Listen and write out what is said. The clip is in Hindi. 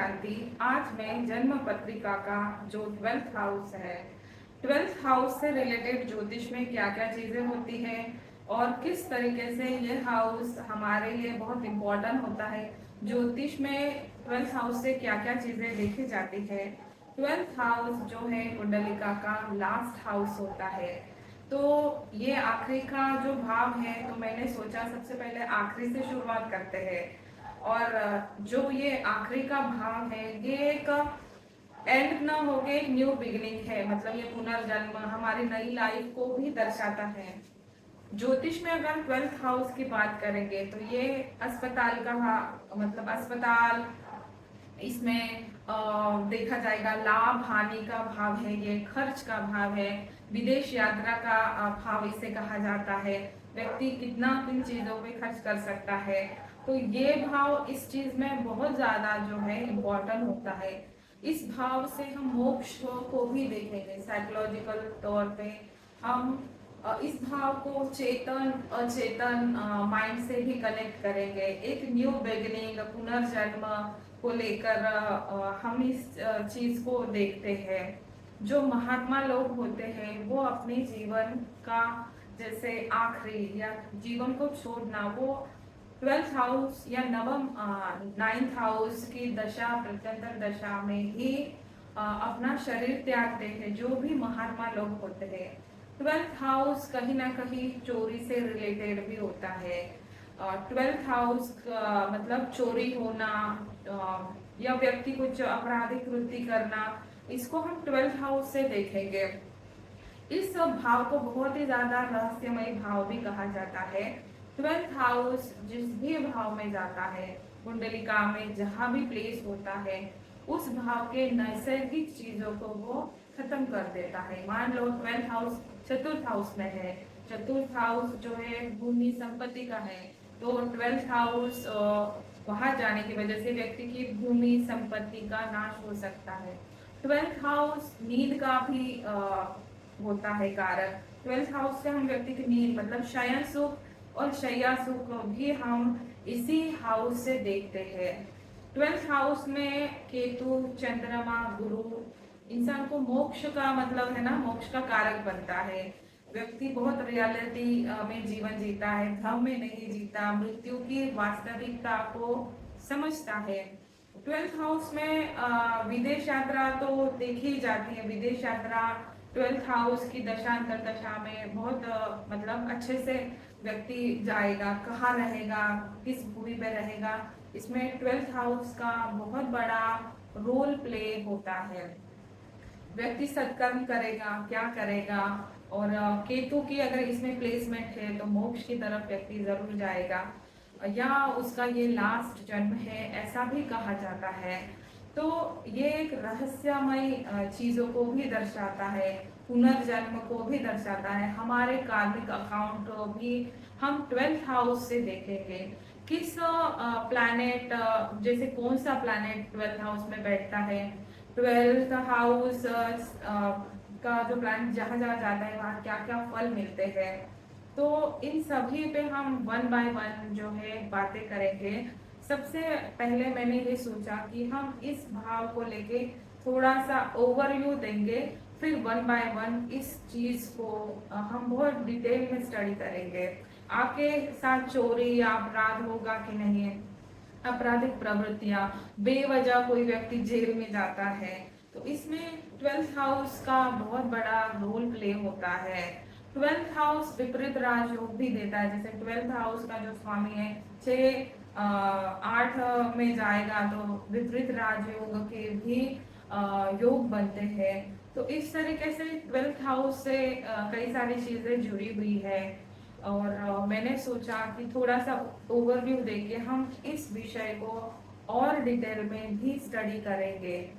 शांति। आज मैं जन्म पत्रिका का जो 12th हाउस है, 12th हाउस से रिलेटेड ज्योतिष में क्या क्या चीजें होती हैं और किस तरीके से ये हाउस हमारे लिए बहुत इम्पोर्टेंट होता है। ज्योतिष में 12th हाउस से क्या क्या चीजें देखी जाती है। 12th हाउस जो है कुंडलिका का लास्ट हाउस होता है, तो ये आखिरी का जो भाव है, तो मैंने सोचा सबसे पहले आखिरी से शुरुआत करते हैं। और जो ये आखिरी का भाव है, ये एक एंड ना हो के एक न्यू बिगिनिंग है। मतलब ये पुनर्जन्म हमारी नई लाइफ को भी दर्शाता है। ज्योतिष में अगर 12th हाउस की बात करेंगे तो ये अस्पताल का मतलब अस्पताल, इसमें देखा जाएगा लाभ हानि का भाव है, ये खर्च का भाव है, विदेश यात्रा का भाव इसे कहा जाता है। व्यक्ति कितना किन चीजों पे खर्च कर सकता है, तो ये भाव इस चीज में बहुत ज्यादा जो है इम्पोर्टेंट होता है। इस भाव से हम मोक्ष को भी देखेंगे साइकोलॉजिकल तौर पे। हम इस भाव को चेतन अचेतन माइंड से भी कनेक्ट करेंगे। एक न्यू बिगिनिंग पुनर्जन्म को लेकर हम इस चीज को देखते हैं। जो महात्मा लोग होते हैं वो अपने जीवन का जैसे आखिरी या जीवन को छोड़ना, वो 12th हाउस या नवम 9th हाउस की दशा प्रत्यंतर दशा में ही अपना शरीर त्यागते हैं। जो भी महात्मा लोग होते हैं, 12th हाउस कहीं ना कहीं चोरी से रिलेटेड भी होता है। 12th हाउस मतलब चोरी होना या व्यक्ति कुछ आपराधिक कृत्य करना, इसको हम 12th हाउस से देखेंगे। इस भाव को बहुत ही ज्यादा रहस्यमय भाव भी कहा जाता है। 12th हाउस जिस भी भाव में जाता है, कुंडलिका में जहां भी प्लेस होता है, उस भाव के नैसर्गिक चीजों को वो खत्म कर देता है। मान लो 12th हाउस चतुर्थ हाउस में है, चतुर्थ हाउस जो है भूमि संपत्ति का है, तो 12th हाउस वहां जाने की वजह से व्यक्ति की भूमि संपत्ति का नाश हो सकता है। 12th हाउस नींद का भी होता है कारक। 12th हाउस से हम व्यक्ति की नींद मतलब शयन सुख और शैया सुख भी हम इसी हाउस से देखते हैं। 12th हाउस में केतु, चंद्रमा, गुरु इंसान को मोक्ष का मतलब है ना, मोक्ष का कारक बनता है। व्यक्ति बहुत रियलिटी में जीवन जीता है, भ्रम में नहीं जीता, मृत्यु की वास्तविकता को समझता है। 12th हाउस में विदेश यात्रा तो देखी जाती है। विदेश यात्रा 12th हाउस की दशांतर दशा में बहुत मतलब अच्छे से व्यक्ति जाएगा। कहाँ रहेगा, किस भूमि पे रहेगा, इसमें 12th हाउस का बहुत बड़ा रोल प्ले होता है। व्यक्ति सत्कर्म करेगा, क्या करेगा, और केतु की अगर इसमें प्लेसमेंट है तो मोक्ष की तरफ व्यक्ति जरूर जाएगा, या उसका ये लास्ट जन्म है ऐसा भी कहा जाता है। तो ये एक रहस्यमय चीजों को भी दर्शाता है, पुनर्जन्म को भी दर्शाता है। हमारे कार्मिक अकाउंट भी हम 12th हाउस से देखेंगे। किस प्लैनेट, जैसे कौन सा प्लैनेट 12th हाउस में बैठता है, 12th हाउस का जो प्लैनेट जहाँ जहाँ जाता है वहाँ क्या क्या फल मिलते हैं, तो इन सभी पे हम वन बाय वन जो है बातें करेंगे। सबसे पहले मैंने ये सोचा कि हम इस भाव को लेके थोड़ा सा ओवरव्यू देंगे, फिर वन बाय वन इस चीज को हम बहुत डिटेल में स्टडी करेंगे। आपके साथ चोरी या अपराध होगा कि नहीं, आपराधिक प्रवृत्तियां, बेवजह कोई व्यक्ति जेल में जाता है, तो इसमें 12th हाउस का बहुत बड़ा रोल प्ले होता है। 12th हाउस विपरीत राजयोग भी देता है। जैसे 12th हाउस का जो स्वामी है 6-8 में जाएगा तो विपरीत राजयोग के भी योग बनते हैं। तो इस तरीके से 12th हाउस से कई सारी चीजें जुड़ी हुई है, और मैंने सोचा कि थोड़ा सा ओवरव्यू देके हम इस विषय को और डिटेल में भी स्टडी करेंगे।